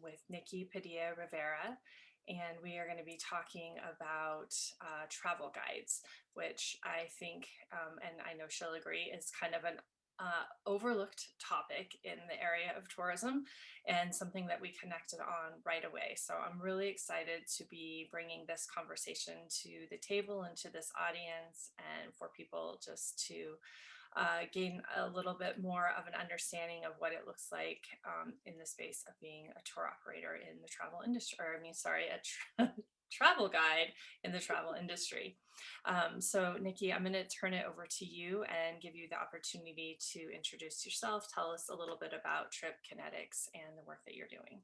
with Nikki Padilla Rivera, and we are going to be talking about travel guides, which I think, and I know she'll agree, is kind of an overlooked topic in the area of tourism and something that we connected on right away. So I'm really excited to be bringing this conversation to the table and to this audience, and for people just to gain a little bit more of an understanding of what it looks like in the space of being a tour operator in the travel industry, or I mean, sorry, travel guide in the travel industry. So Nikki, I'm going to turn it over to you and give you the opportunity to introduce yourself. Tell us a little bit about Trip Kinetics and the work that you're doing.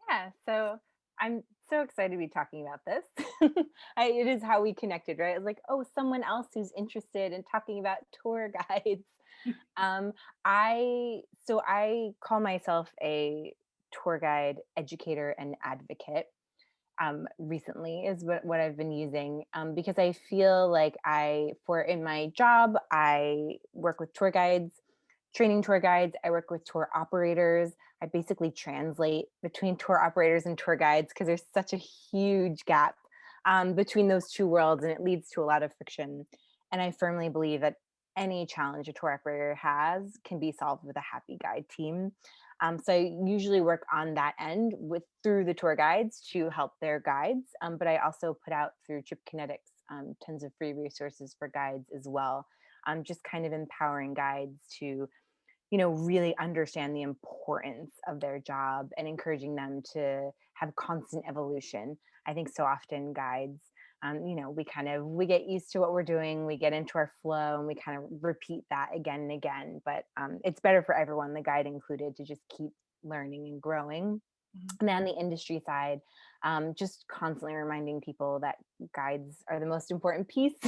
Yeah, so I'm so excited to be talking about this. It is how we connected, right? It's like, oh, someone else who's interested in talking about tour guides. Um, I call myself a tour guide educator and advocate. Recently is what I've been using because I feel like for in my job, I work with tour guides, training tour guides. I work with tour operators. I basically translate between tour operators and tour guides because there's such a huge gap between those two worlds, and it leads to a lot of friction. And I firmly believe that any challenge a tour operator has can be solved with a happy guide team. So I usually work on that end through the tour guides to help their guides. But I also put out through Trip Kinetics tons of free resources for guides as well. Just kind of empowering guides to really understand the importance of their job and encouraging them to have constant evolution. I think so often guides, we get used to what we're doing, we get into our flow, and we kind of repeat that again and again. But it's better for everyone, the guide included, to just keep learning and growing. Mhm. And then on the industry side, just constantly reminding people that guides are the most important piece.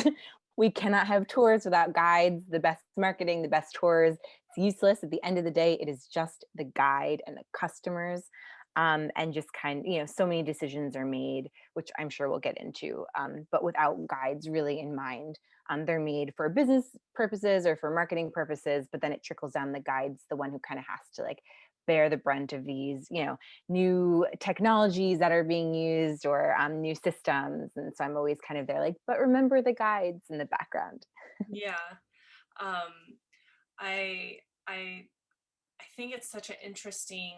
We cannot have tours without guides. The best marketing, the best tours, it's useless. At the end of the day, it is just the guide and the customers. And just so many decisions are made, which I'm sure we'll get into, but without guides really in mind. They're made for business purposes or for marketing purposes, but then it trickles down. The guide's the one who kind of has to bear the brunt of these, new technologies that are being used, or new systems. And so I'm always kind of there but remember the guides in the background. Yeah, um, I I I think it's such an interesting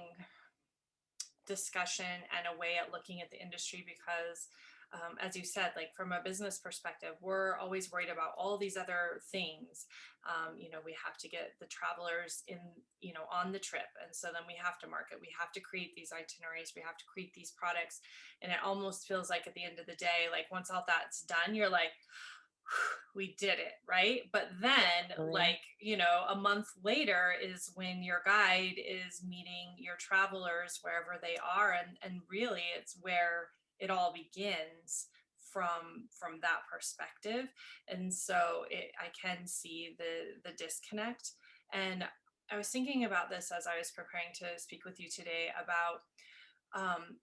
discussion and a way at looking at the industry because as you said, like from a business perspective, we're always worried about all these other things. We have to get the travelers in, on the trip, and so then we have to market, we have to create these itineraries, we have to create these products, and it almost feels like at the end of the day, like once all that's done, you're like, we did it, right? But then, Really. like, a month later is when your guide is meeting your travelers wherever they are, and really it's where it all begins from that perspective. And so I can see the disconnect. And I was thinking about this as I was preparing to speak with you today about um,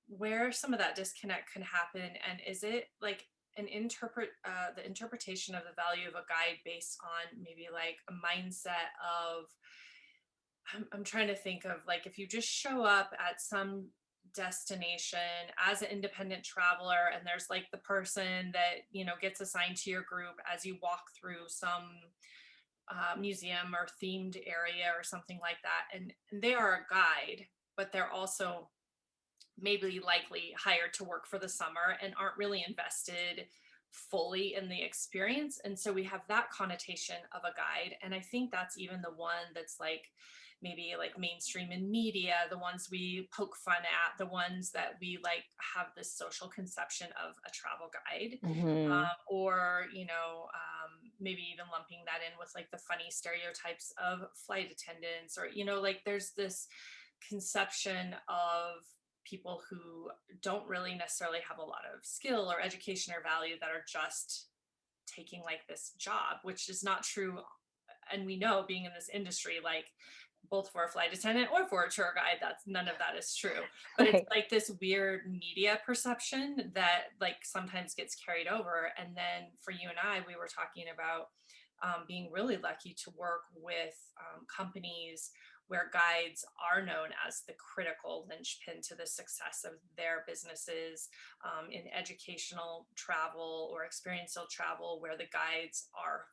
where some of that disconnect can happen, and is it like the interpretation of the value of a guide based on maybe like a mindset of I'm trying to think of, like, if you just show up at some destination as an independent traveler and there's like the person that gets assigned to your group as you walk through some museum or themed area or something like that, and they are a guide, but they're also maybe likely hired to work for the summer and aren't really invested fully in the experience. And so we have that connotation of a guide. And I think that's even the one that's like maybe like mainstream in media, the ones we poke fun at, the ones that we like have this social conception of a travel guide. Hmm. Or, maybe even lumping that in with like the funny stereotypes of flight attendants, or, like there's this conception of people who don't really necessarily have a lot of skill or education or value that are just taking like this job, which is not true. And we know, being in this industry, like both for a flight attendant or for a tour guide, that's none of that is true. But it's Right. like this weird media perception that like sometimes gets carried over. And then for you and I, we were talking about being really lucky to work with companies where guides are known as the critical linchpin to the success of their businesses, in educational travel or experiential travel, where the guides are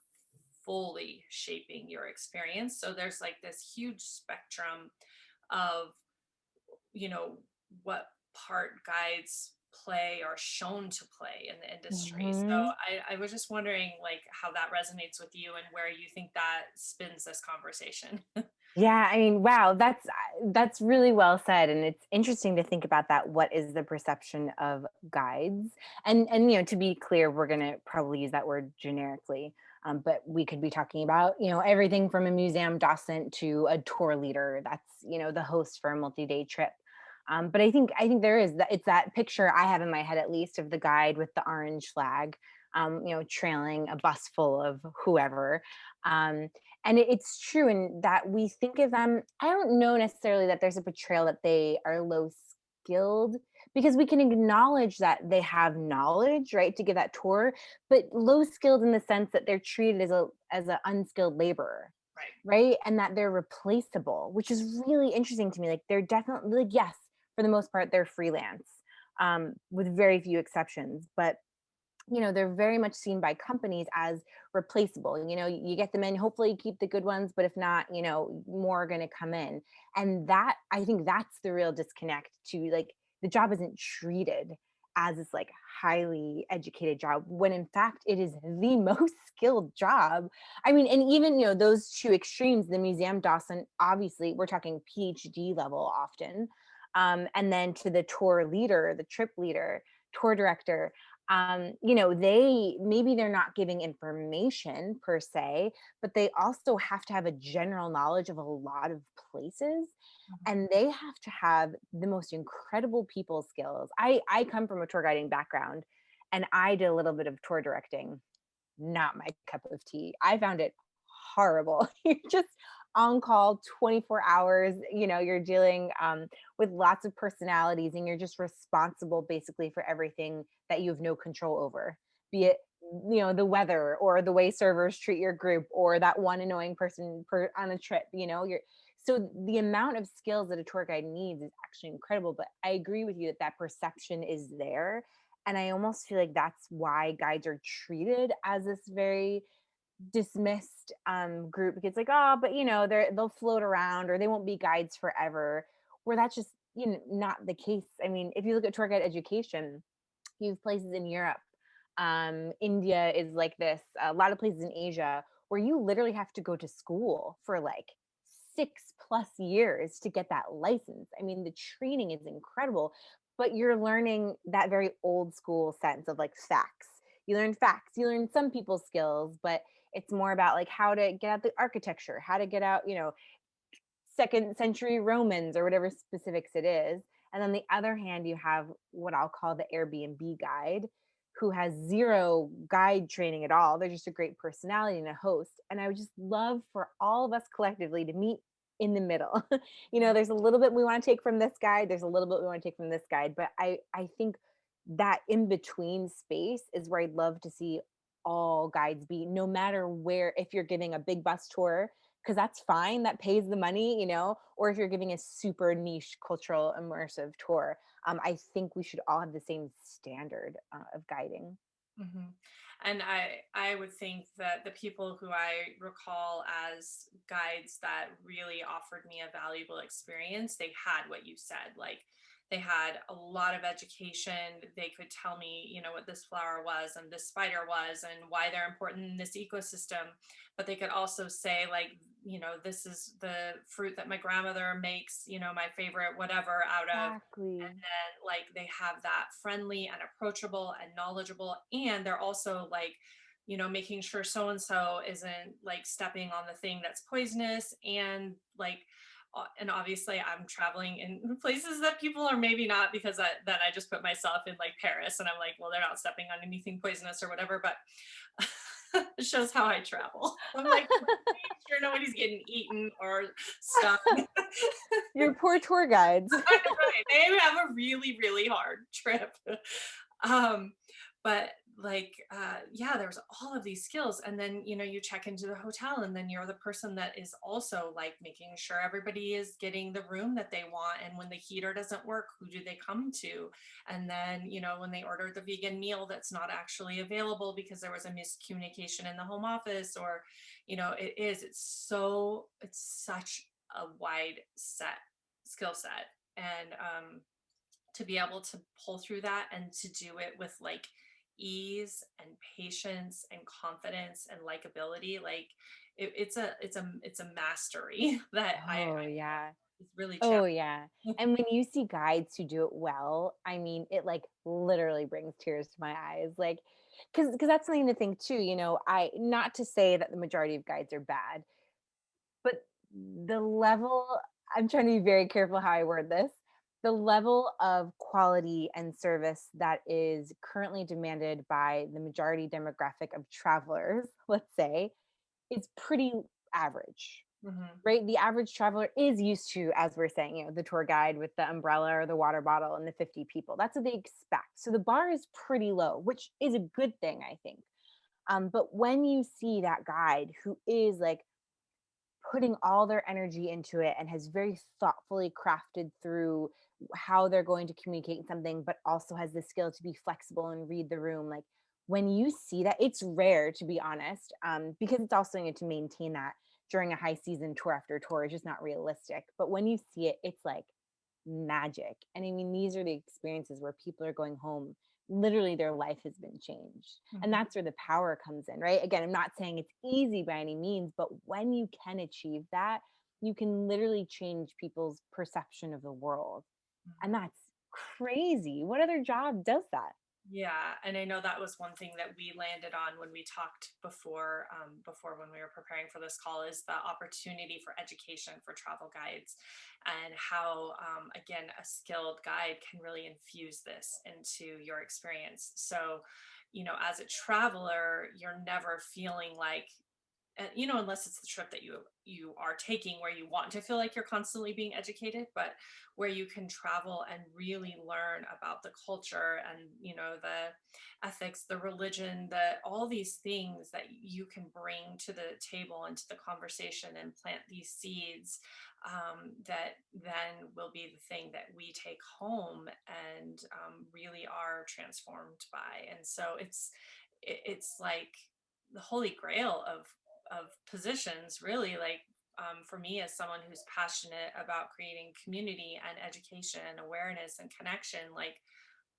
fully shaping your experience. So there's like this huge spectrum of, you know, what part guides play or shown to play in the industry. So Mhm. I was just wondering like how that resonates with you and where you think that spins this conversation. Yeah, I mean, wow, that's really well said, and it's interesting to think about that. What is the perception of guides? And to be clear, we're going to probably use that word generically, but we could be talking about everything from a museum docent to a tour leader. That's the host for a multi-day trip. But I think there is that, it's that picture I have in my head at least of the guide with the orange flag, trailing a bus full of whoever. Um, and it's true in that we think of them. I don't know necessarily that there's a portrayal that they are low skilled, because we can acknowledge that they have knowledge, right, to give that tour, but low skilled in the sense that they're treated as a unskilled laborer, Right. right, and that they're replaceable, which is really interesting to me. Like, they're definitely, like, yes, for the most part they're freelance, with very few exceptions, but they're very much seen by companies as replaceable. You get them in, hopefully you keep the good ones, but if not, more are going to come in. And that, I think that's the real disconnect, to like, the job isn't treated as this like highly educated job, when in fact it is the most skilled job. I mean, and even those two extremes, the museum docent, obviously we're talking PhD level often, and then to the tour leader, the trip leader, tour director, they, maybe they're not giving information per se, but they also have to have a general knowledge of a lot of places, Mhm. and they have to have the most incredible people skills. I come from a tour guiding background, and I did a little bit of tour directing. Not my cup of tea. I found it horrible. You're just on call 24 hours. You're dealing, with lots of personalities, and you're just responsible basically for everything that you have no control over, be it the weather, or the way servers treat your group, or that one annoying person on a trip. You're, so the amount of skills that a tour guide needs is actually incredible. But I agree with you that that perception is there, and I almost feel like that's why guides are treated as this very dismissed group, because like, oh, but they'll float around, or they won't be guides forever, where that's just not the case. I mean, if you look at tour guide education, you have places in Europe, India is like this, a lot of places in Asia, where you literally have to go to school for like 6+ years to get that license. I mean, the training is incredible, but you're learning that very old school sense of like facts. You learn facts, you learn some people's skills, but it's more about like how to get out the architecture, how to get out, second century Romans, or whatever specifics it is. And on the other hand, you have what I'll call the Airbnb guide, who has zero guide training at all. They're just a great personality and a host. And I would just love for all of us collectively to meet in the middle. There's a little bit we want to take from this guide, there's a little bit we want to take from this guide, but I think that in between space is where I'd love to see all guides be, no matter where, if you're giving a big bus tour, because that's fine, that pays the money, or if you're giving a super niche cultural immersive tour. I think we should all have the same standard of guiding. Mhm. And I would think that the people who I recall as guides that really offered me a valuable experience, they had what you said. Like they had a lot of education. They could tell me, what this flower was and this spider was and why they're important in this ecosystem. But they could also say, like, this is the fruit that my grandmother makes, my favorite whatever out of. Exactly. And like they have that friendly and approachable and knowledgeable, and they're also like, making sure so and so isn't like stepping on the thing that's poisonous, and like and obviously I'm traveling in places that people are maybe not, because then I just put myself in like Paris and I'm like, well, they're not stepping on anything poisonous or whatever, but it shows how I travel. I'm like, make sure nobody's getting eaten or stung. Your poor tour guides. I know, right? They have a really, really hard trip. Um, but yeah, there's all of these skills. And then, you check into the hotel, and then you're the person that is also like making sure everybody is getting the room that they want. And when the heater doesn't work, who do they come to? And then, when they order the vegan meal that's not actually available because there was a miscommunication in the home office, or, it's such a wide set skill set. And to be able to pull through that and to do it with like ease and patience and confidence and likability, like it's a mastery that I Oh, yeah. is really Oh, yeah. challenging. And when you see guides who do it well, I mean, it like literally brings tears to my eyes. Like, because that's something to think too. I not to say that the majority of guides are bad, but the level, I'm trying to be very careful how I word this. The level of quality and service that is currently demanded by the majority demographic of travelers, let's say, is pretty average, Hmm. right? The average traveler is used to, as we're saying, the tour guide with the umbrella or the water bottle and the 50 people. That's what they expect. So the bar is pretty low, which is a good thing, I think. But when you see that guide who is like putting all their energy into it and has very thoughtfully crafted through how they're going to communicate something, but also has the skill to be flexible and read the room. Like when you see that, it's rare to be honest, because it's also to maintain that during a high season tour after tour is just not realistic. But when you see it, it's like magic. And I mean, these are the experiences where people are going home. Literally, their life has been changed. And Hmm. that's where the power comes in, right? Again, I'm not saying it's easy by any means, but when you can achieve that, you can literally change people's perception of the world. And Hmm. that's crazy. What other job does that? Yeah, and I know that was one thing that we landed on when we talked before when we were preparing for this call, is the opportunity for education for travel guides, and how again a skilled guide can really infuse this into your experience. So, as a traveler, you're never feeling like, unless it's the trip that you are taking where you want to feel like you're constantly being educated, but where you can travel and really learn about the culture and the ethics, the religion, the all these things that you can bring to the table and to the conversation and plant these seeds, that then will be the thing that we take home and really are transformed by. And so it's like the holy grail of positions, really. Like, for me, as someone who's passionate about creating community and education and awareness and connection, like,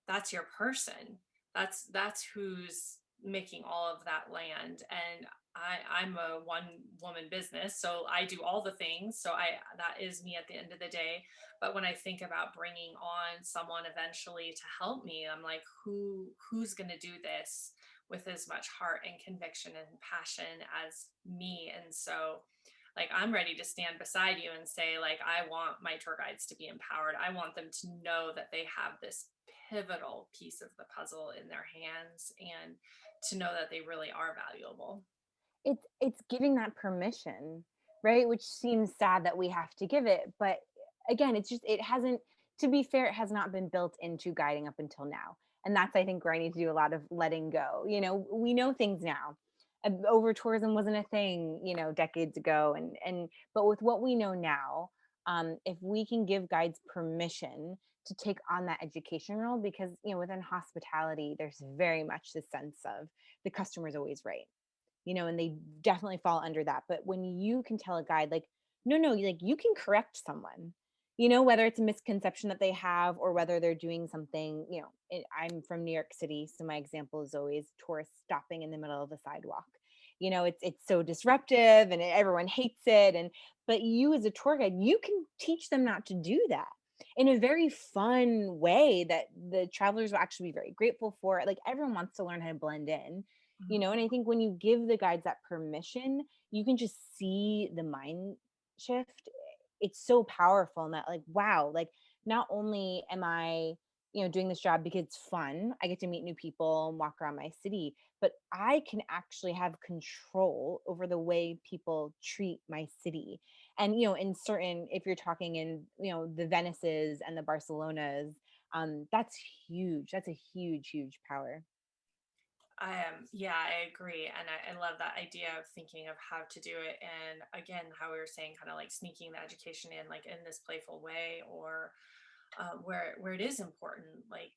that's your person. That's who's making all of that land. And I'm a one woman business, so I do all the things. So I that is me at the end of the day. But when I think about bringing on someone eventually to help me, I'm like, who's going to do this with as much heart and conviction and passion as me? And so, like, I'm ready to stand beside you and say, like, I want my tour guides to be empowered. I want them to know that they have this pivotal piece of the puzzle in their hands, and to know that they really are valuable. It's giving that permission, right? Which seems sad that we have to give it, but again, it's just it hasn't, to be fair, it has not been built into guiding up until now. And that's, I think, where I need to do a lot of letting go. We know things now. Over tourism wasn't a thing, decades ago, and but with what we know now, if we can give guides permission to take on that education role, because within hospitality, there's very much the sense of the customer's always right, and they definitely fall under that. But when you can tell a guide, like, no, no, like you can correct someone, whether it's a misconception that they have or whether they're doing something, I'm from New York City. So my example is always tourists stopping in the middle of the sidewalk. It's so disruptive and everyone hates it. But you as a tour guide, you can teach them not to do that in a very fun way that the travelers will actually be very grateful for. Like everyone wants to learn how to blend in, Mhm. and I think when you give the guides that permission, you can just see the mind shift. It's so powerful, and that, like, wow, like not only am I, doing this job because it's fun, I get to meet new people and walk around my city, but I can actually have control over the way people treat my city. And in certain, if you're talking in, the Venices and the Barcelonas, that's huge. That's a huge, huge power. Yeah, I agree. And I love that idea of thinking of how to do it. And again, how we were saying, kind of like sneaking the education in, like in this playful way, or where it is important. Like,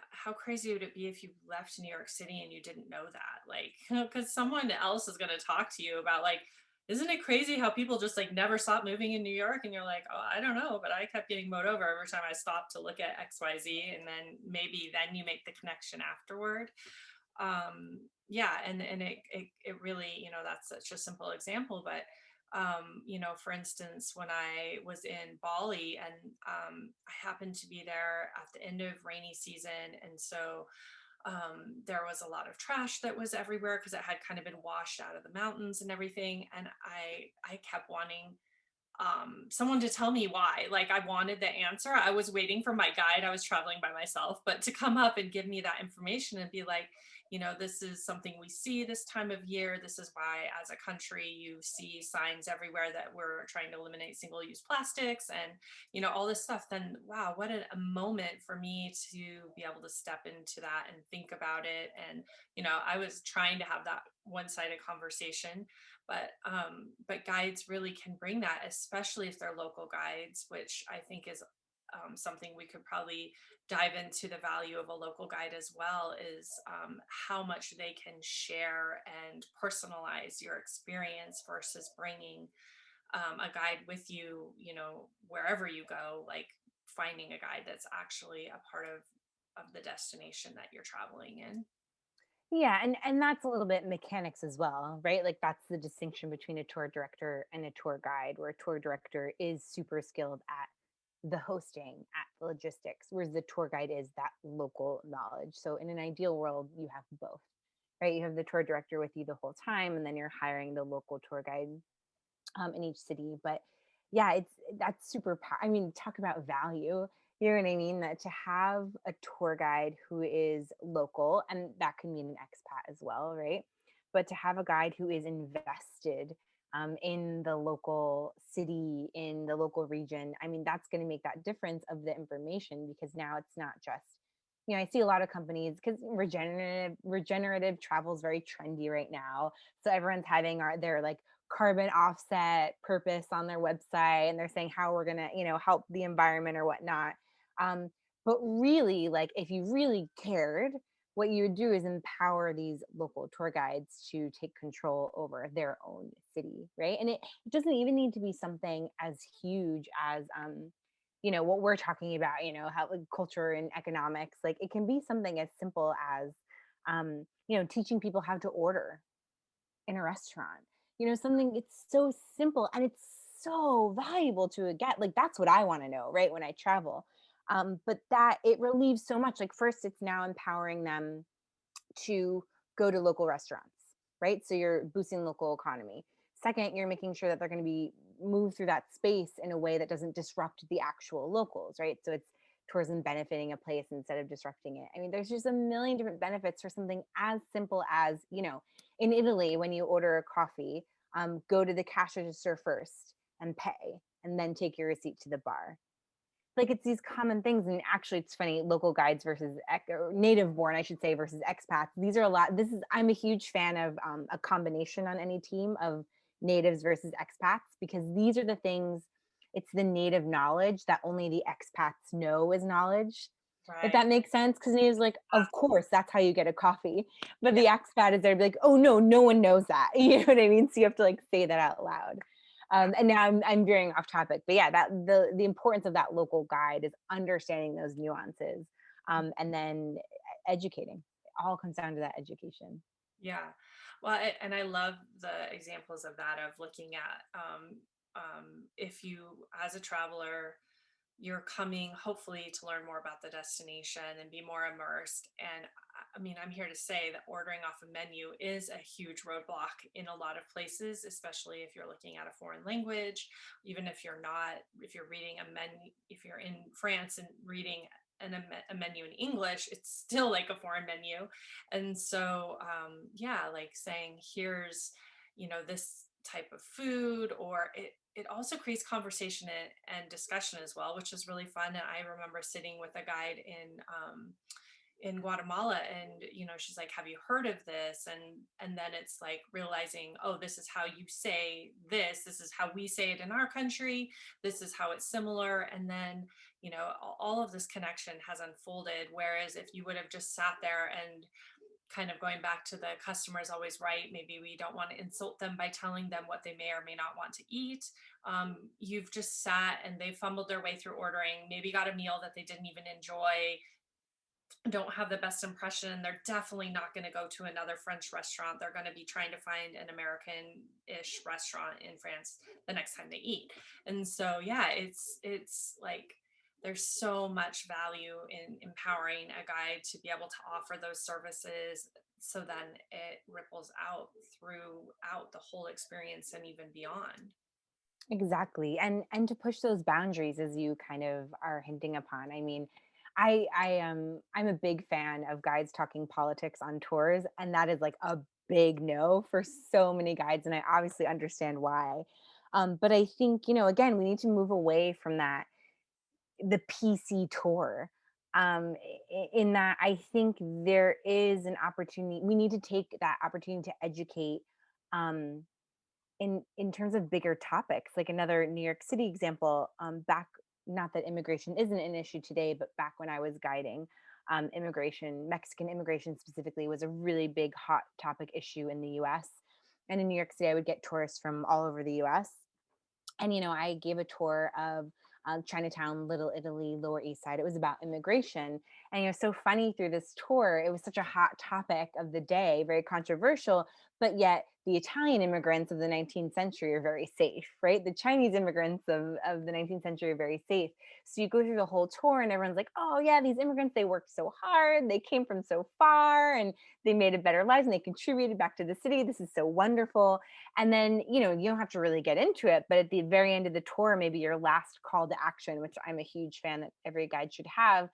how crazy would it be if you left New York City and you didn't know that? Like, because someone else is going to talk to you about, like, isn't it crazy how people just like never stop moving in New York? And you're like, oh, I don't know, but I kept getting mowed over every time I stopped to look at XYZ. And then maybe then you make the connection afterward. Yeah, and it really, that's such a simple example, but for instance, when I was in Bali, and I happened to be there at the end of rainy season, and so there was a lot of trash that was everywhere because it had kind of been washed out of the mountains and everything, and I kept wanting someone to tell me why. Like, I wanted the answer. I was waiting for my guide. I was traveling by myself, but to come up and give me that information and be like, this is something we see this time of year. This is why, as a country, you see signs everywhere that we're trying to eliminate single use plastics and, all this stuff. Then, wow, what a moment for me to be able to step into that and think about it. And, I was trying to have that one sided conversation, but guides really can bring that, especially if they're local guides, which I think is something we could probably dive into. The value of a local guide as well is how much they can share and personalize your experience versus bringing a guide with you, wherever you go, like finding a guide that's actually a part of the destination that you're traveling in. Yeah, and that's a little bit mechanics as well, right? Like that's the distinction between a tour director and a tour guide, where a tour director is super skilled at the hosting, at the logistics, whereas the tour guide is that local knowledge. So in an ideal world, you have both, right? You have the tour director with you the whole time, and then you're hiring the local tour guide in each city. But yeah, that's super. I mean, talk about value. You know what I mean? That to have a tour guide who is local, and that can mean an expat as well, right? But to have a guide who is invested in the local city, in the local region, I mean, that's going to make that difference of the information, because now it's not just, I see a lot of companies, because regenerative travel is very trendy right now. So everyone's having their like carbon offset purpose on their website, and they're saying how we're going to, help the environment or whatnot. um, but really, like, if you really cared, what you would do is empower these local tour guides to take control over their own city, right? And it doesn't even need to be something as huge as what we're talking about, how, like, culture and economics. Like, it can be something as simple as teaching people how to order in a restaurant. Something, it's so simple and it's so valuable to a get. Like, that's what I want to know, right? When I travel. But that it relieves so much. Like, first, it's now empowering them to go to local restaurants, right? So you're boosting local economy. Second, you're making sure that they're going to be moved through that space in a way that doesn't disrupt the actual locals, right? So it's tourism benefiting a place instead of disrupting it. I mean, there's just a million different benefits for something as simple as, in Italy, when you order a coffee, go to the cash register first and pay, and then take your receipt to the bar. Like, it's these common things. And actually, it's funny, local guides versus or native born, I should say, versus expats. These are a lot. I'm a huge fan of a combination on any team of natives versus expats, because these are the things, it's the native knowledge that only the expats know is knowledge. If Right. that makes sense, because natives like, of course, that's how you get a coffee. But Yeah. the expat is there to be like, oh no, no one knows that. You know what I mean? So you have to like say that out loud. And now I'm veering off topic, but yeah, that the importance of that local guide is understanding those nuances, and then educating. It all comes down to that education. Yeah. Well, and I love the examples of that, of looking at if you, as a traveler, you're coming hopefully to learn more about the destination and be more immersed. And I mean, I'm here to say that ordering off a menu is a huge roadblock in a lot of places, especially if you're looking at a foreign language. Even if you're not, if you're reading a menu, if you're in France and reading a menu in English, it's still like a foreign menu. And so, yeah, like saying, here's, this type of food, or it also creates conversation and discussion as well, which is really fun. And I remember sitting with a guide in Guatemala, and she's like, have you heard of this? And then it's like realizing, oh, this is how you say this is how we say it in our country, this is how it's similar. And then all of this connection has unfolded, whereas if you would have just sat there and kind of going back to the customer is always right, maybe we don't want to insult them by telling them what they may or may not want to eat. You've just sat and they fumbled their way through ordering, maybe got a meal that they didn't even enjoy, don't have the best impression. They're definitely not going to go to another French restaurant. They're going to be trying to find an American-ish restaurant in France the next time they eat. And so, yeah, it's like there's so much value in empowering a guide to be able to offer those services, so then it ripples out throughout the whole experience and even beyond. Exactly. And to push those boundaries as you kind of are hinting upon. I mean, I'm a big fan of guides talking politics on tours, and that is like a big no for so many guides, and I obviously understand why. But I think, again, we need to move away from that, the PC tour. In that I think there is an opportunity. We need to take that opportunity to educate, um in terms of bigger topics. Like another New York City example, back, not that immigration isn't an issue today, but back when I was guiding, immigration, Mexican immigration specifically, was a really big hot topic issue in the US. And in New York City, I would get tourists from all over the US. And I gave a tour of Chinatown, Little Italy, Lower East Side. It was about immigration. And so funny, through this tour, it was such a hot topic of the day, very controversial, but yet the Italian immigrants of the 19th century are very safe, right? The Chinese immigrants of the 19th century are very safe. So you go through the whole tour and everyone's like, oh yeah, these immigrants, they worked so hard, they came from so far, and they made a better lives and they contributed back to the city. This is so wonderful. And then, you don't have to really get into it, but at the very end of the tour, maybe your last call to action, which I'm a huge fan that every guide should have,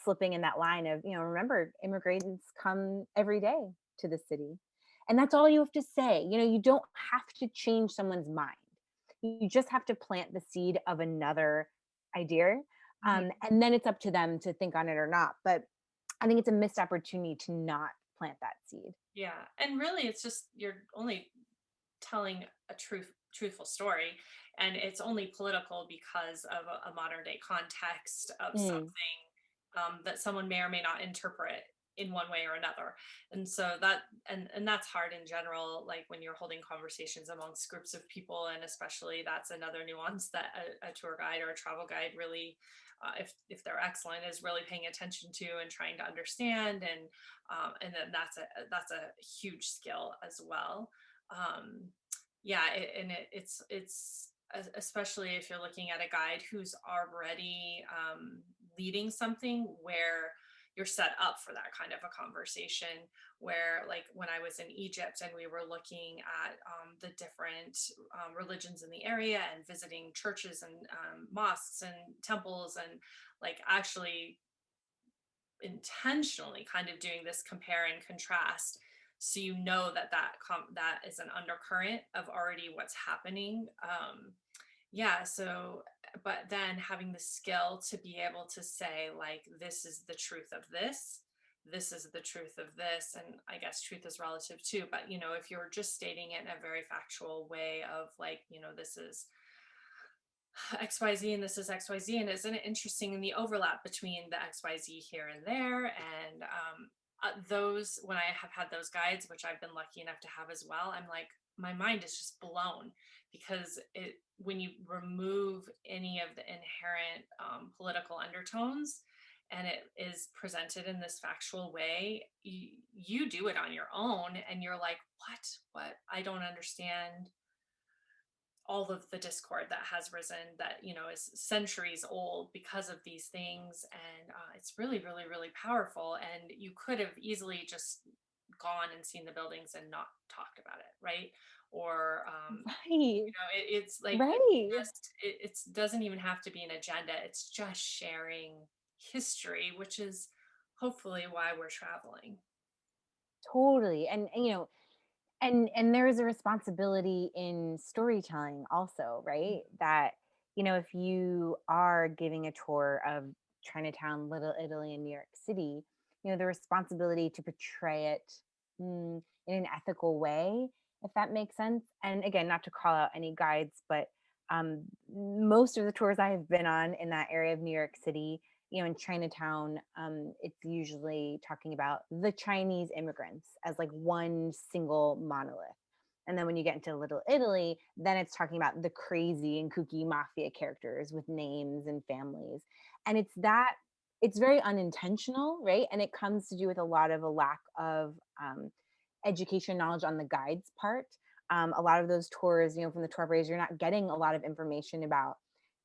slipping in that line of, remember, immigrants come every day to the city. And that's all you have to say. You don't have to change someone's mind. You just have to plant the seed of another idea. And then it's up to them to think on it or not. But I think it's a missed opportunity to not plant that seed. Yeah, and really it's just you're only telling a truthful story, and it's only political because of a modern day context of Mm. something that someone may or may not interpret in one way or another. And so that and that's hard in general, like when you're holding conversations amongst groups of people, and especially that's another nuance that a tour guide or a travel guide really, if they're excellent, is really paying attention to and trying to understand. And then that's a huge skill as well. um, yeah, it's especially if you're looking at a guide who's already leading something where you're set up for that kind of a conversation, where like when I was in Egypt and we were looking at the different religions in the area and visiting churches and mosques and temples, and like actually intentionally kind of doing this compare and contrast, so that is an undercurrent of already what's happening. Yeah, so but then having the skill to be able to say, like, this is the truth of this, this is the truth of this. And I guess truth is relative too, but if you're just stating it in a very factual way of, like, this is XYZ and this is XYZ. And isn't it interesting in the overlap between the XYZ here and there? And those, when I have had those guides, which I've been lucky enough to have as well, I'm like, my mind is just blown, because when you remove any of the inherent political undertones and it is presented in this factual way, you do it on your own and you're like, what? I don't understand all of the discord that has risen, that is centuries old because of these things. And it's really, really, really powerful. And you could have easily just gone and seen the buildings and not talked about it, right? Or Right. it's like Right. it doesn't even have to be an agenda, it's just sharing history, which is hopefully why we're traveling. Totally. And there is a responsibility in storytelling also, right? That, if you are giving a tour of Chinatown, Little Italy, in New York City, the responsibility to portray it in an ethical way, if that makes sense. And again, not to call out any guides, but most of the tours I have been on in that area of New York City, in Chinatown, it's usually talking about the Chinese immigrants as like one single monolith. And then when you get into Little Italy, then it's talking about the crazy and kooky mafia characters with names and families. And it's very unintentional, right? And it comes to do with a lack of education knowledge on the guide's part. A lot of those tours, from the tour operators, you're not getting a lot of information about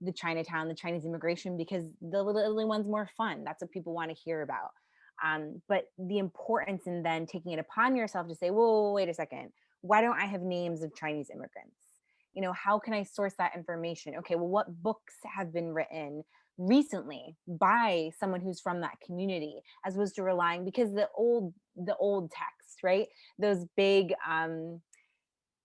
the Chinatown, the Chinese immigration, because the Little Italy one's more fun. That's what people want to hear about. But the importance in then taking it upon yourself to say, whoa, wait a second, why don't I have names of Chinese immigrants? How can I source that information? Okay, well, what books have been written recently by someone who's from that community, as opposed to relying, because the old text, right? Those big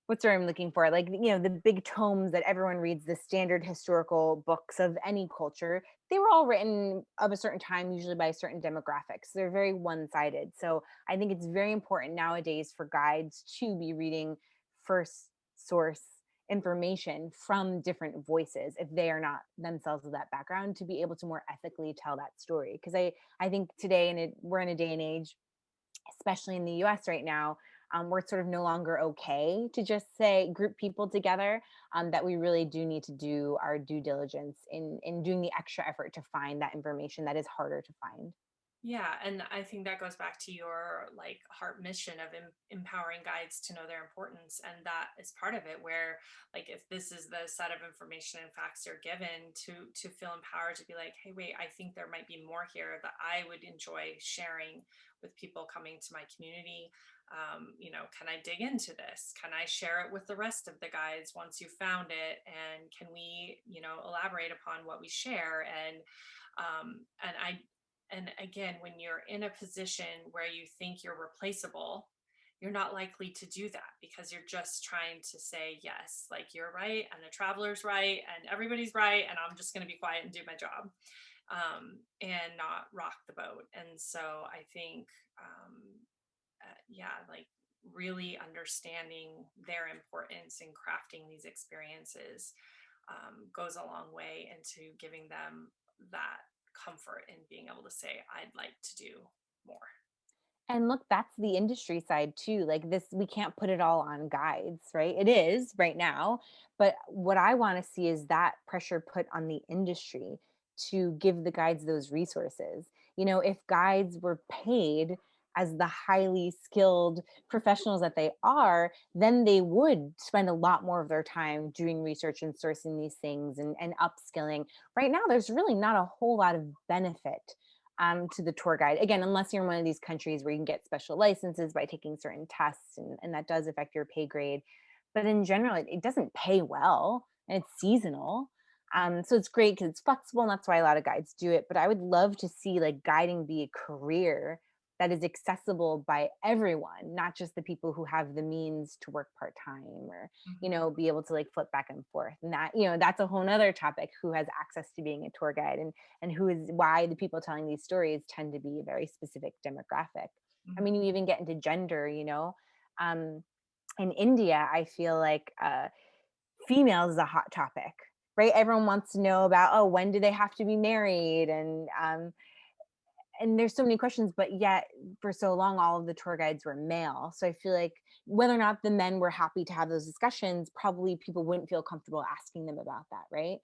what's the word I'm looking for? Like, the big tomes that everyone reads, the standard historical books of any culture, they were all written of a certain time, usually by certain demographics. They're very one-sided. So I think it's very important nowadays for guides to be reading first source information from different voices if they are not themselves of that background, to be able to more ethically tell that story. Because I think today, we're in a day and age, especially in the US right now, where it's sort of no longer okay to just say group people together, that we really do need to do our due diligence in doing the extra effort to find that information that is harder to find. Yeah, and I think that goes back to your like heart mission of empowering guides to know their importance, and that is part of it. Where like if this is the set of information and facts you're given, to feel empowered to be like, hey, wait, I think there might be more here that I would enjoy sharing with people coming to my community. Can I dig into this? Can I share it with the rest of the guides once you found it? And can we, elaborate upon what we share? And again, when you're in a position where you think you're replaceable, you're not likely to do that because you're just trying to say, yes, like you're right, and the traveler's right, and everybody's right, and I'm just going to be quiet and do my job, and not rock the boat. And so I think, yeah, like really understanding their importance in crafting these experiences goes a long way into giving them that comfort in being able to say, I'd like to do more. And look, that's the industry side too. Like this, we can't put it all on guides, right? It is right now. But what I want to see is that pressure put on the industry to give the guides those resources. If guides were paid as the highly skilled professionals that they are, then they would spend a lot more of their time doing research and sourcing these things and upskilling. Right now, there's really not a whole lot of benefit to the tour guide. Again, unless you're in one of these countries where you can get special licenses by taking certain tests, and that does affect your pay grade. But in general, it doesn't pay well, and it's seasonal. So it's great because it's flexible, and that's why a lot of guides do it. But I would love to see like guiding be a career that is accessible by everyone, not just the people who have the means to work part time, or Mhm. be able to like flip back and forth. And that, that's a whole nother topic: who has access to being a tour guide, and who is, why the people telling these stories tend to be a very specific demographic. I mean, Mhm. you even get into gender, um, in India, I feel like females is a hot topic, right? Everyone wants to know about, oh, when do they have to be married, and there's so many questions, but yet for so long all of the tour guides were male. So I feel like whether or not the men were happy to have those discussions, probably people wouldn't feel comfortable asking them about that, right?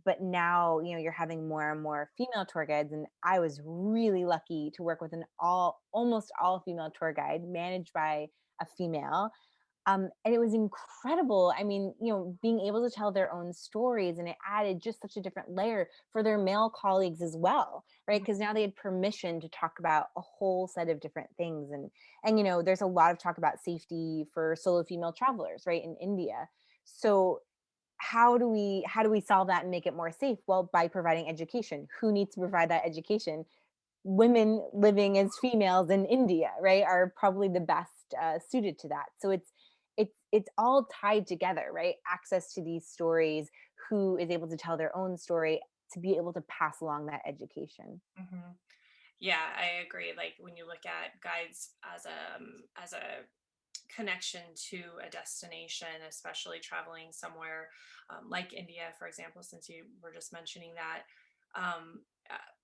But now, you're having more and more female tour guides, and I was really lucky to work with an almost all female tour guide managed by a female. And it was incredible. I mean, being able to tell their own stories, and it added just such a different layer for their male colleagues as well, right? Mhm. Because now they had permission to talk about a whole set of different things. And there's a lot of talk about safety for solo female travelers, right, in India. So how do we solve that and make it more safe? Well, by providing education. Who needs to provide that education? Women living as females in India, right, are probably the best suited to that. So it's all tied together, right? Access to these stories, who is able to tell their own story, to be able to pass along that education. Mhm. Yeah, I agree. Like when you look at guides as a connection to a destination, especially traveling somewhere like India, for example, since you were just mentioning that.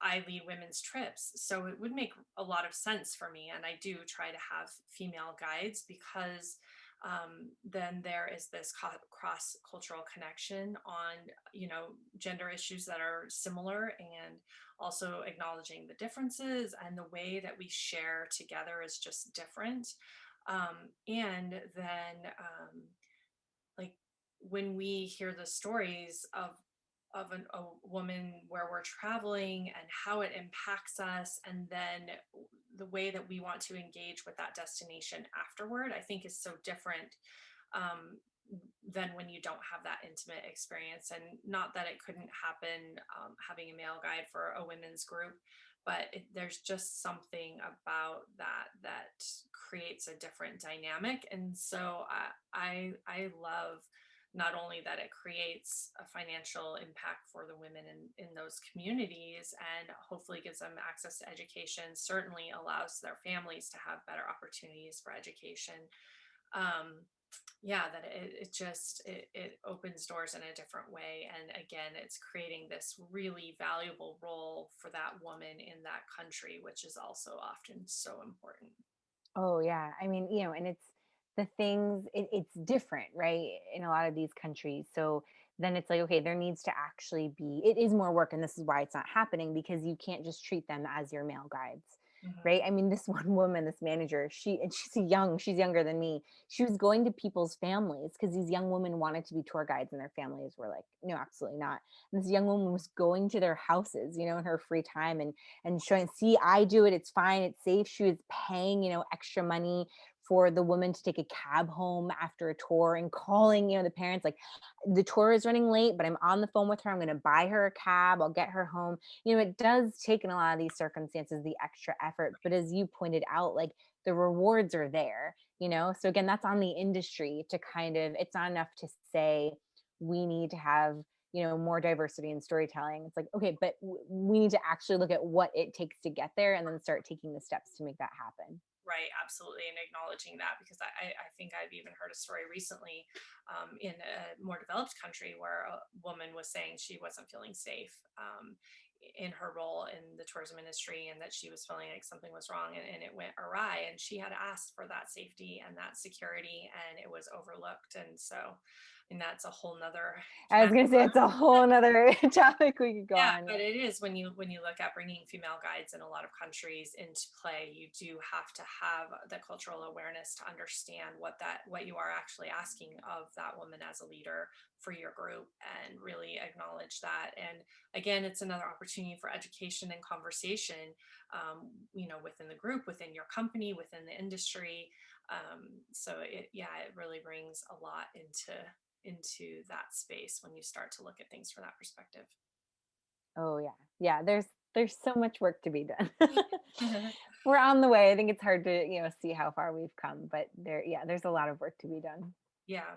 I lead women's trips, so it would make a lot of sense for me, and I do try to have female guides because then there is this cross cultural connection on gender issues that are similar, and also acknowledging the differences, and the way that we share together is just different. And then like when we hear the stories of a woman where we're traveling and how it impacts us, and then the way that we want to engage with that destination afterward, I think is so different um, than when you don't have that intimate experience. And not that it couldn't happen having a male guide for a women's group, but there's just something about that creates a different dynamic. And so I love not only that it creates a financial impact for the women in those communities and hopefully gives them access to education, certainly allows their families to have better opportunities for education. um, yeah, that it opens doors in a different way, and again it's creating this really valuable role for that woman in that country, which is also often so important. Oh yeah. I mean, and it's the things it's different, right? In a lot of these countries. So then it's like, okay, there needs to actually be it is more work, and this is why it's not happening, because you can't just treat them as your male guides. Mhm. Right. I mean, this one woman, this manager, she's younger than me. She was going to people's families because these young women wanted to be tour guides, and their families were like, no, absolutely not. And this young woman was going to their houses, in her free time, and showing, see, I do it, it's fine, it's safe. She was paying, extra money for the woman to take a cab home after a tour, and calling, the parents, like, the tour is running late, but I'm on the phone with her, I'm going to buy her a cab, I'll get her home. It does take in a lot of these circumstances the extra effort, but as you pointed out, like, the rewards are there. So again, that's on the industry to kind of, it's not enough to say we need to have more diversity in storytelling. It's like, okay, but we need to actually look at what it takes to get there, and then start taking the steps to make that happen. Right, absolutely, and acknowledging that, because I think I've even heard a story recently in a more developed country where a woman was saying she wasn't feeling safe in her role in the tourism industry, and that she was feeling like something was wrong, and it went awry, and she had asked for that safety and that security, and it was overlooked. And so, and that's a whole nother I can was gonna say it's a whole nother topic we could go yeah, on. but Yeah. it is when you look at bringing female guides in a lot of countries into play, you do have to have the cultural awareness to understand what you are actually asking of that woman as a leader for your group, and really acknowledge that. And again, it's another opportunity for education and conversation, within the group, within your company, within the industry. So it really brings a lot into that space when you start to look at things from that perspective. Oh yeah. Yeah, there's so much work to be done. Yeah. We're on the way. I think it's hard to, see how far we've come, but there's a lot of work to be done. Yeah.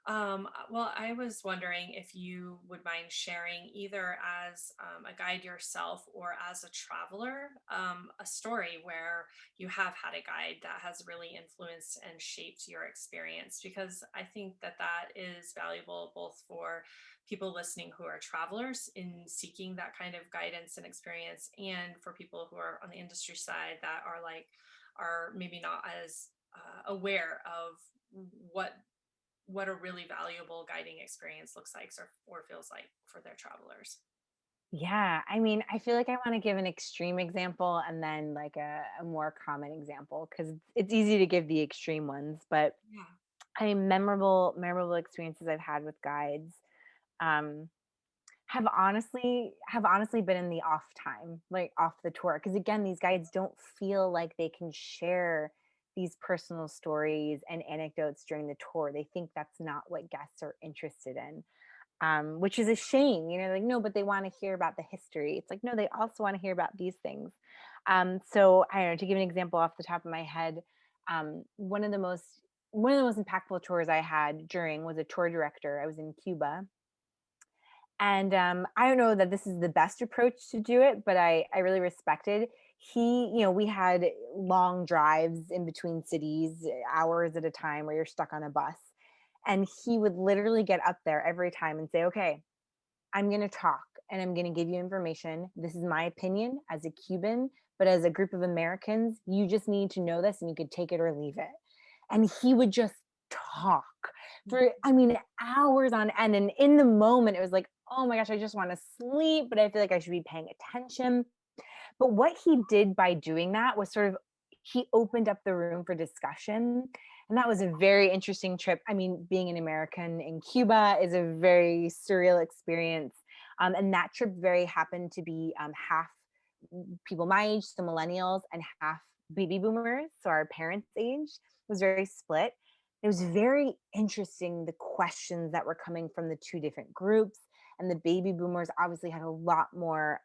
Well, I was wondering if you would mind sharing, either as a guide yourself or as a traveler, a story where you have had a guide that has really influenced and shaped your experience, because I think that is valuable both for people listening who are travelers in seeking that kind of guidance and experience, and for people who are on the industry side that are maybe not as aware of what what a really valuable guiding experience looks like, or feels like for their travelers. Yeah, I mean, I feel like I want to give an extreme example and then like a more common example, because it's easy to give the extreme ones. But Yeah. I mean, memorable experiences I've had with guides. Um, have honestly been in the off time, like off the tour, because again, these guides don't feel like they can share these personal stories and anecdotes during the tour. They think that's not what guests are interested in, which is a shame. Like, no, but they want to hear about the history. It's like, no, they also want to hear about these things. So I don't know, to give an example off the top of my head, one of the most impactful tours I had during was a tour director. I was in Cuba, And I don't know that this is the best approach to do it, but I really respected. We had long drives in between cities, hours at a time where you're stuck on a bus. And he would literally get up there every time and say, okay, I'm going to talk and I'm going to give you information. This is my opinion as a Cuban, but as a group of Americans, you just need to know this and you could take it or leave it. And he would just talk for, I mean, hours on end. And in the moment, it was like, oh my gosh, I just want to sleep, but I feel like I should be paying attention. But what he did by doing that was sort of he opened up the room for discussion. And that was a very interesting trip. I mean, being an American in Cuba is a very surreal experience. And that trip very happened to be half people my age, the millennials, and half baby boomers, so our parents' age. It was very split. It was very interesting the questions that were coming from the two different groups. And the baby boomers obviously had a lot more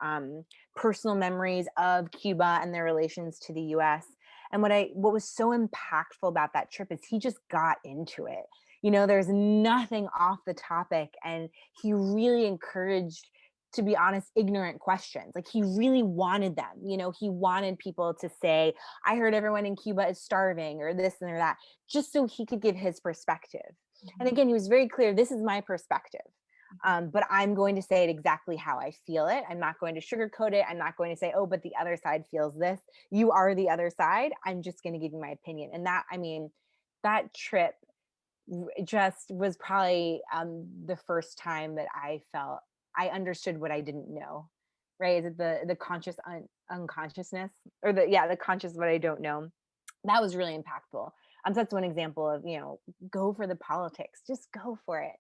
personal memories of Cuba and their relations to the US. And what was so impactful about that trip is he just got into it. There's nothing off the topic, and he really encouraged, to be honest, ignorant questions. Like he really wanted them. He wanted people to say, I heard everyone in Cuba is starving or this and or that, just so he could give his perspective. And Mhm, again, he was very clear, this is my perspective. mhm, But I'm going to say it exactly how I feel it. I'm not going to sugarcoat it. I'm not going to say, oh, but the other side feels this. You are the other side. I'm just going to give you my opinion. And that, I mean, that trip just was probably the first time that I felt I understood what I didn't know. Right? Is it the conscious unconsciousness, or the conscious what I don't know? That was really impactful. So that's one example of go for the politics. Just go for it.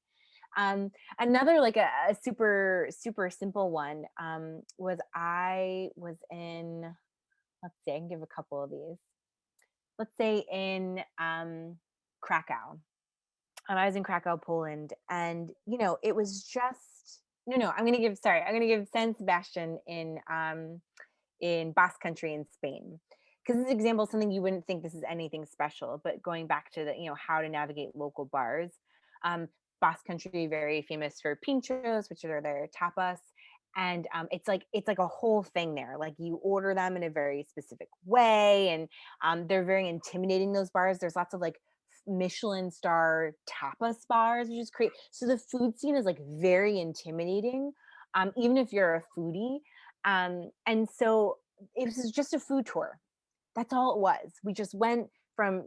Um, Another, like a super super simple one, was I was in. Let's see, I can give a couple of these. Let's say in Krakow. I was in Krakow, Poland, and it was just no, no. I'm gonna give sorry. I'm gonna give San Sebastian in Basque Country in Spain, because this example is something you wouldn't think this is anything special, but going back to the how to navigate local bars. Um, Basque Country very famous for pinchos, which are their tapas, and it's like a whole thing there. Like you order them in a very specific way, and they're very intimidating. Those bars. There's lots of like Michelin star tapas bars, which is great. So the food scene is like very intimidating, even if you're a foodie. And so it was just a food tour. That's all it was. We just went from,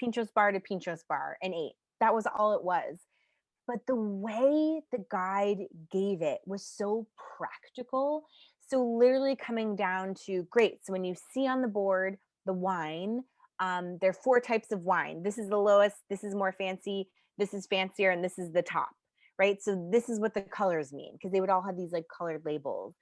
Pinchos bar to Pinchos bar and ate. That was all it was. But the way the guide gave it was so practical. So literally coming down to great. So when you see on the board the wine, there are four types of wine. This is the lowest, this is more fancy, this is fancier, and this is the top. Right. So this is what the colors mean, because they would all have these like colored labels.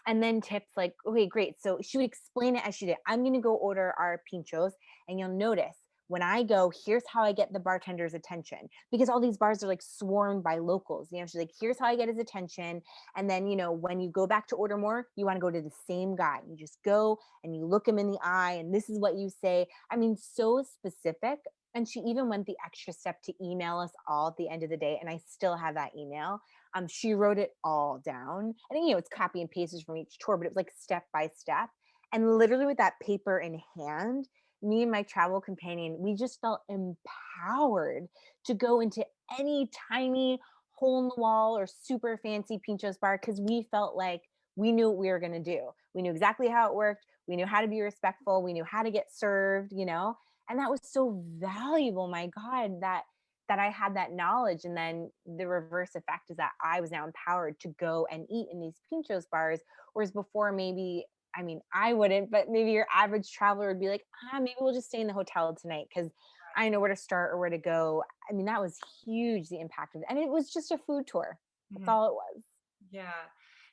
And then tips like, okay, great. So she would explain it as she did. I'm going to go order our pinchos, and you'll notice when I go, here's how I get the bartender's attention, because all these bars are like swarmed by locals. She's like, here's how I get his attention. And then, when you go back to order more, you want to go to the same guy. You just go and you look him in the eye, and this is what you say. I mean, so specific. And she even went the extra step to email us all at the end of the day. And I still have that email. She wrote it all down. And it's copy and pasted from each tour, but it was like step by step. And literally with that paper in hand, me and my travel companion, we just felt empowered to go into any tiny hole in the wall or super fancy Pinchos bar, because we felt like we knew what we were going to do. We knew exactly how it worked. We knew how to be respectful. We knew how to get served. And that was so valuable. My God, that I had that knowledge. And then the reverse effect is that I was now empowered to go and eat in these Pinchos bars. Whereas before, maybe, I mean, I wouldn't, but maybe your average traveler would be like, maybe we'll just stay in the hotel tonight because I know where to start or where to go. I mean, that was huge, the impact of it. And it was just a food tour. That's mhm. all it was. Yeah.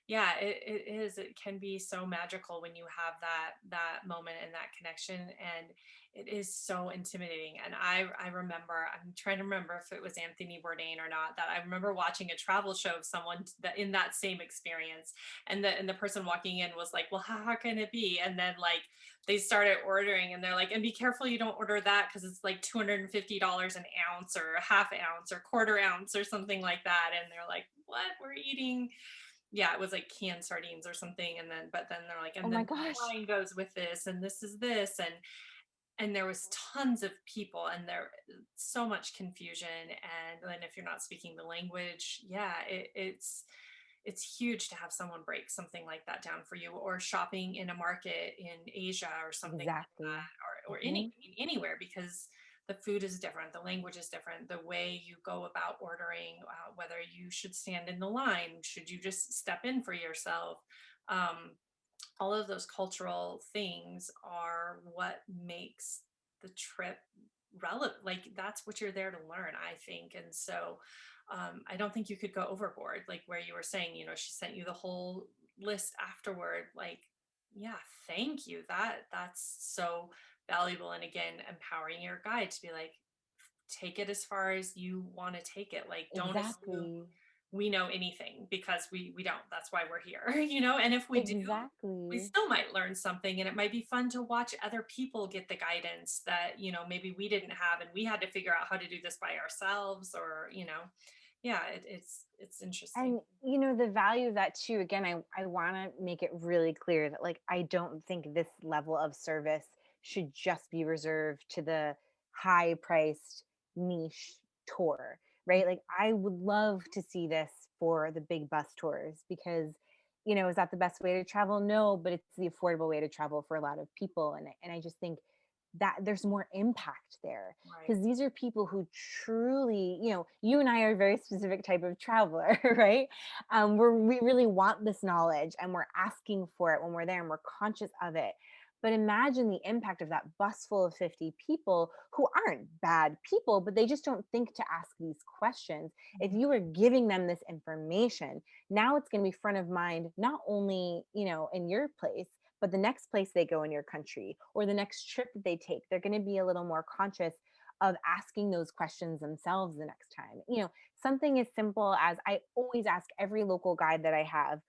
Yeah, it is. It can be so magical when you have that moment and that connection, and it is so intimidating. And I remember, I'm trying to remember if it was Anthony Bourdain or not, that I remember watching a travel show of someone that in that same experience, and the person walking in was like, "Well, how can it be?" And then like they started ordering, and they're like, "And be careful you don't order that because it's like $250 an ounce or a half ounce or quarter ounce or something like that." And they're like, "What? We're eating." Yeah, it was like canned sardines or something. And then, but then they're like, Oh and my then gosh. wine goes with this, and this is this. And there was tons of people, and there so much confusion. And then if you're not speaking the language, yeah, it's huge to have someone break something like that down for you, or shopping in a market in Asia or something like Exactly. that, or any, Hmm. I mean, anywhere, because the food is different, the language is different, the way you go about ordering, whether you should stand in the line, should you just step in for yourself. Um, all of those cultural things are what makes the trip relevant. Like that's what you're there to learn, I think. And so I don't think you could go overboard, like where you were saying, she sent you the whole list afterward. Like, yeah, thank you, that's so valuable. And again, empowering your guide to be like, take it as far as you want to take it. Like, don't assume Exactly. we know anything, because we don't. That's why we're here. And if we do, we Exactly. still might learn something, and it might be fun to watch other people get the guidance that maybe we didn't have, and we had to figure out how to do this by ourselves, or yeah, it's interesting. And the value of that too, again, I want to make it really clear that like I don't think this level of service should just be reserved to the high priced niche tour, right? Like I would love to see this for the big bus tours because is that the best way to travel? No, but it's the affordable way to travel for a lot of people. And I just think that there's more impact there Right. because these are people who truly, you and I are a very specific type of traveler, right? We really want this knowledge and we're asking for it when we're there and we're conscious of it. But imagine the impact of that bus full of 50 people who aren't bad people, but they just don't think to ask these questions. If Mhm. you were giving them this information, now it's going to be front of mind, not only, in your place, but the next place they go in your country or the next trip that they take, they're going to be a little more conscious of asking those questions themselves the next time. Something as simple as I always ask every local guide that I have,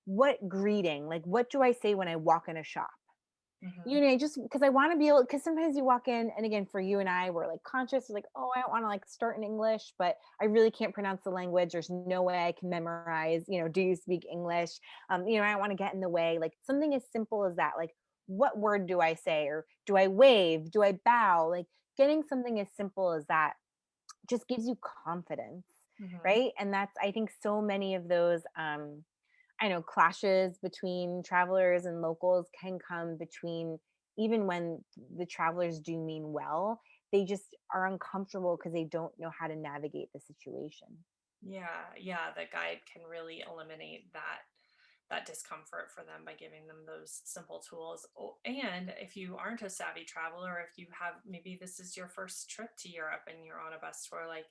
what greeting, like what do I say when I walk in a shop? Mhm. Just because I want to be able, because sometimes you walk in, and again, for you and I, we're like conscious, like, oh, I don't want to like start in English, but I really can't pronounce the language. There's no way I can memorize, do you speak English? I don't want to get in the way. Like something as simple as that, like, what word do I say? Or do I wave? Do I bow? Like getting something as simple as that just gives you confidence, Mhm. right? And that's, I think, so many of those I know clashes between travelers and locals can come between, even when the travelers do mean well, they just are uncomfortable because they don't know how to navigate the situation. Yeah, yeah, the guide can really eliminate that discomfort for them by giving them those simple tools. And if you aren't a savvy traveler, if you have, maybe this is your first trip to Europe and you're on a bus tour, like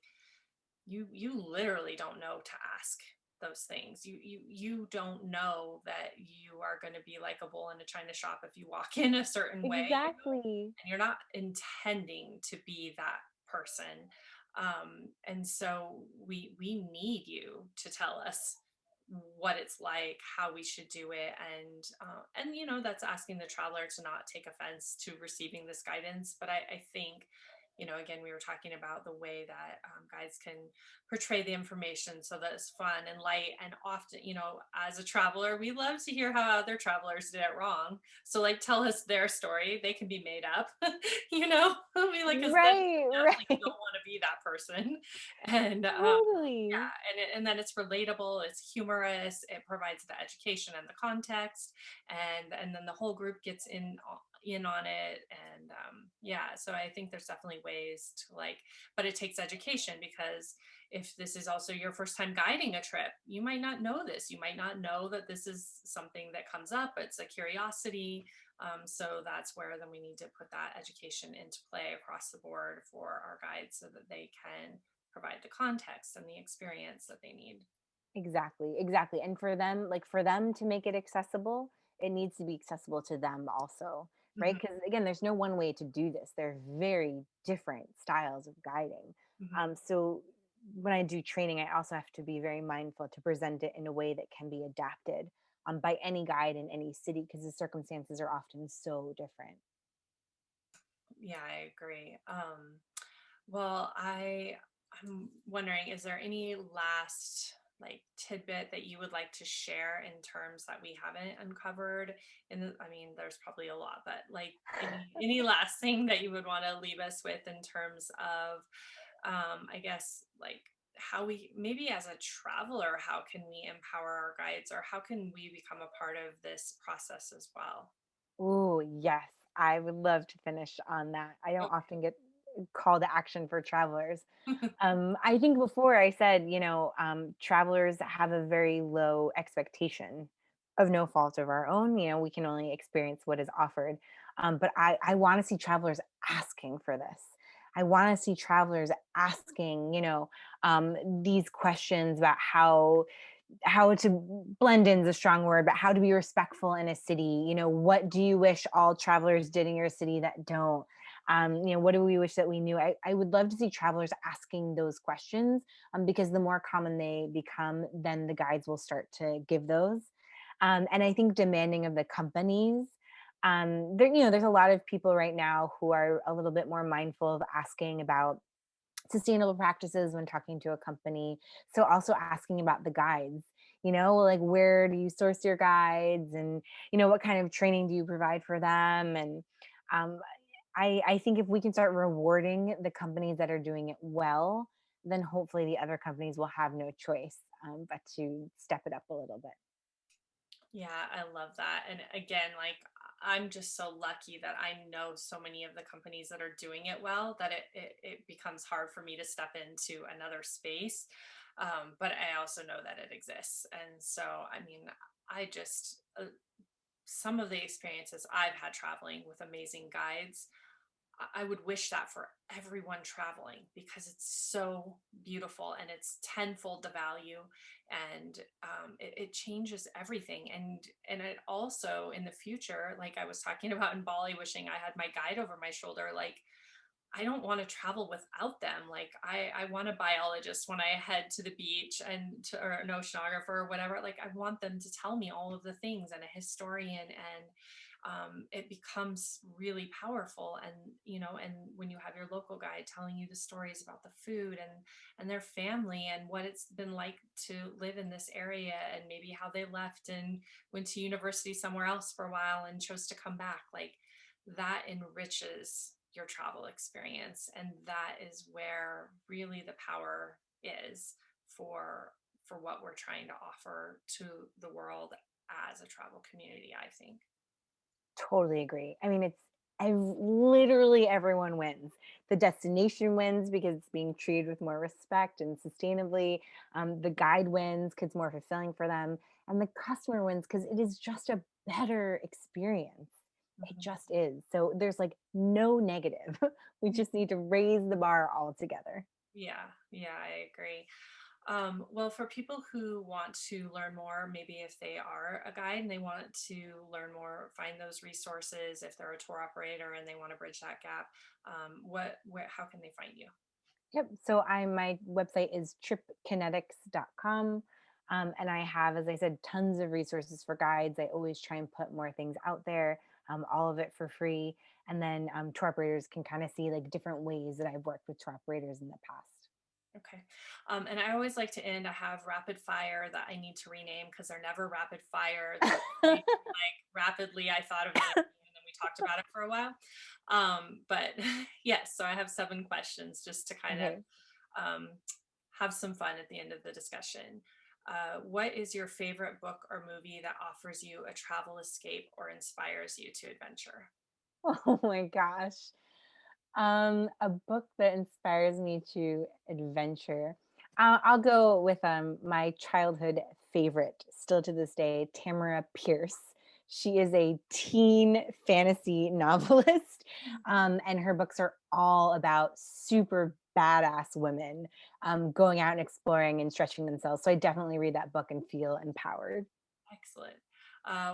you literally don't know to ask those things. You don't know that you are going to be like a bull in a china shop if you walk in a certain way, Exactly. and you're not intending to be that person. And so we need you to tell us what it's like, how we should do it. And that's asking the traveler to not take offense to receiving this guidance. But I think, again, we were talking about the way that guides can portray the information so that it's fun and light. And often, as a traveler, we love to hear how other travelers did it wrong. So like tell us their story. They can be made up, I mean, like, because then Right, you definitely right. don't want to be that person. And Totally. yeah, and then it's relatable, it's humorous, it provides the education and the context, and then the whole group gets in on it. And yeah, so I think there's definitely ways to like, but it takes education, because if this is also your first time guiding a trip, you might not know this. You might not know that this is something that comes up. It's a curiosity. So that's where then we need to put that education into play across the board for our guides so that they can provide the context and the experience that they need. Exactly, exactly. And for them, like for them to make it accessible, it needs to be accessible to them also, right? Mhm, Because again, there's no one way to do this. They're very different styles of guiding. mhm. So when I do training, I also have to be very mindful to present it in a way that can be adapted by any guide in any city because the circumstances are often so different. Yeah, I agree. Well, I'm wondering, is there any last like tidbit that you would like to share in terms that we haven't uncovered? I mean, there's probably a lot, but like any last thing that you would want to leave us with in terms of, I guess, like how we maybe as a traveler, how can we empower our guides, or how can we become a part of this process as well? Oh, yes. I would love to finish on that. I don't often get call to action for travelers. Okay. I think before I said, travelers have a very low expectation of no fault of our own. We can only experience what is offered. But I want to see travelers asking for this. I want to see travelers asking, these questions about how to blend in is a strong word, but how to be respectful in a city. What do you wish all travelers did in your city that don't? What do we wish that we knew? I would love to see travelers asking those questions because the more common they become, then the guides will start to give those. And I think demanding of the companies. There's a lot of people right now who are a little bit more mindful of asking about sustainable practices when talking to a company. So also asking about the guides, like where do you source your guides and what kind of training do you provide for them? And um, I think if we can start rewarding the companies that are doing it well, then hopefully the other companies will have no choice but to step it up a little bit. Yeah, I love that. And again, like I'm just so lucky that I know so many of the companies that are doing it well that it becomes hard for me to step into another space. But I also know that it exists. And so, I mean, I just, some of the experiences I've had traveling with amazing guides, I would wish that for everyone traveling because it's so beautiful and it's tenfold the value, and it changes everything. And it also in the future, like I was talking about in Bali, wishing I had my guide over my shoulder. Like I don't want to travel without them. Like I want a biologist when I head to the beach or an oceanographer or whatever. Like I want them to tell me all of the things, and a historian, and it becomes really powerful. And and when you have your local guide telling you the stories about the food and their family and what it's been like to live in this area, and maybe how they left and went to university somewhere else for a while and chose to come back, like that enriches your travel experience. And that is where really the power is for what we're trying to offer to the world as a travel community, I think. Totally agree. I mean, literally everyone wins. The destination wins because it's being treated with more respect and sustainably. The guide wins because it's more fulfilling for them. And the customer wins because it is just a better experience. It Mhm. just is. So there's like no negative. We just need to raise the bar altogether. Yeah, yeah, I agree. Well, for people who want to learn more, maybe if they are a guide and they want to learn more, find those resources, if they're a tour operator and they want to bridge that gap, how can they find you? Yep. So my website is tripkinetics.com. And I have, as I said, tons of resources for guides. I always try and put more things out there, all of it for free. And then tour operators can kind of see like different ways that I've worked with tour operators in the past. Okay. And I always like to end, I have rapid fire that I need to rename because they're never rapid fire. They're like rapidly, I thought of you, and then we talked about it for a while. But yes, so I have 7 questions just to kind Okay. of have some fun at the end of the discussion. What is your favorite book or movie that offers you a travel escape or inspires you to adventure? Oh my gosh. A book that inspires me to adventure. I'll go with my childhood favorite, still to this day, Tamara Pierce. She is a teen fantasy novelist, and her books are all about super badass women going out and exploring and stretching themselves. So I definitely read that book and feel empowered. Excellent.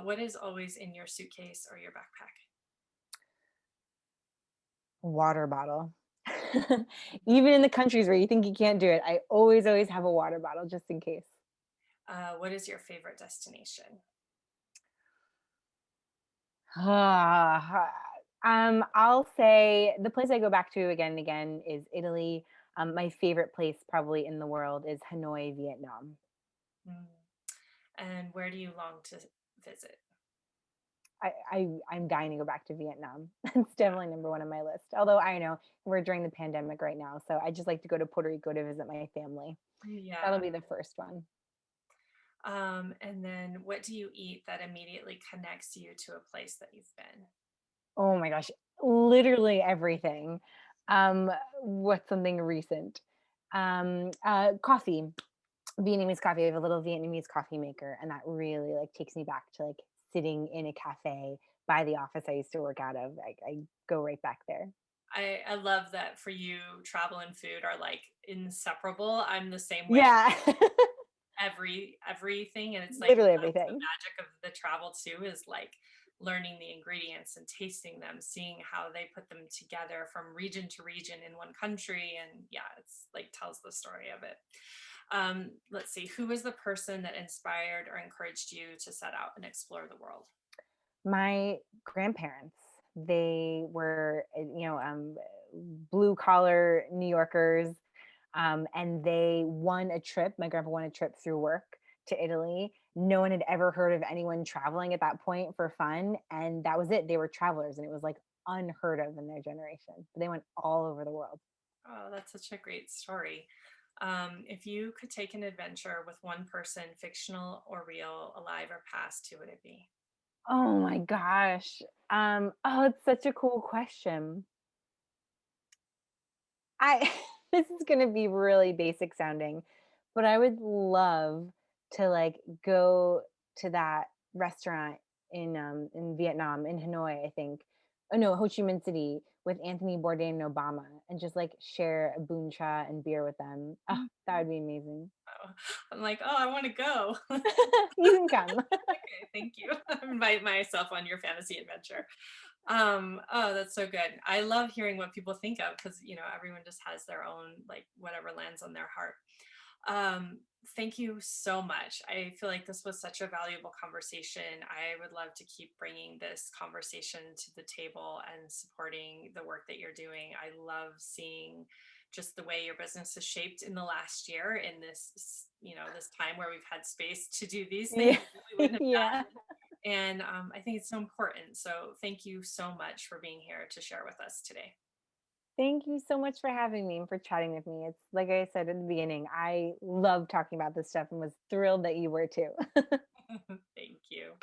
What is always in your suitcase or your backpack? Water bottle. Even in the countries where you think you can't do it, I always have a water bottle just in case. What is your favorite destination? I'll say the place I go back to again and again is Italy. My favorite place probably in the world is Hanoi, Vietnam. Mm. And where do you long to visit? I'm dying to go back to Vietnam. It's definitely number one on my list. Although I know we're during the pandemic right now, so I just like to go to Puerto Rico to visit my family. That'll Yeah. be the first one. And then what do you eat that immediately connects you to a place that you've been? Oh my gosh, literally everything. What's something recent? Coffee, Vietnamese coffee. I have a little Vietnamese coffee maker, and that really like takes me back to like sitting in a cafe by the office I used to work out of. I go right back there. I love that for you, travel and food are like inseparable. I'm the same way. Yeah, Everything, and it's like literally that's the everything. magic of the travel too, is like learning the ingredients and tasting them, seeing how they put them together from region to region in one country, and yeah, it's like tells the story of it. Let's see, who was the person that inspired or encouraged you to set out and explore the world? My grandparents, they were, blue collar New Yorkers, and they won a trip. My grandpa won a trip through work to Italy. No one had ever heard of anyone traveling at that point for fun, and that was it. They were travelers, and it was like unheard of in their generation. But they went all over the world. Oh, that's such a great story. If you could take an adventure with one person, fictional or real, alive or past, who would it be? Oh my gosh. Oh, it's such a cool question. I this is gonna be really basic sounding, but I would love to like go to that restaurant in Vietnam, in Hanoi, I think. Oh no, Ho Chi Minh City with Anthony Bourdain and Obama and just like share a bun cha and beer with them. Oh, that would be amazing. Oh, I'm like, oh, I want to go. You can come. Okay, thank you. Invite myself on your fantasy adventure. Oh, that's so good. I love hearing what people think of because everyone just has their own like whatever lands on their heart. Um, Thank you so much. I feel like this was such a valuable conversation. I would love to keep bringing this conversation to the table and supporting the work that you're doing. I love seeing just the way your business is shaped in the last year in this time where we've had space to do these things Yeah. that we wouldn't have Yeah. done. And I think it's so important. So thank you so much for being here to share with us today. Thank you so much for having me and for chatting with me. It's like I said at the beginning, I love talking about this stuff and was thrilled that you were too. Thank you.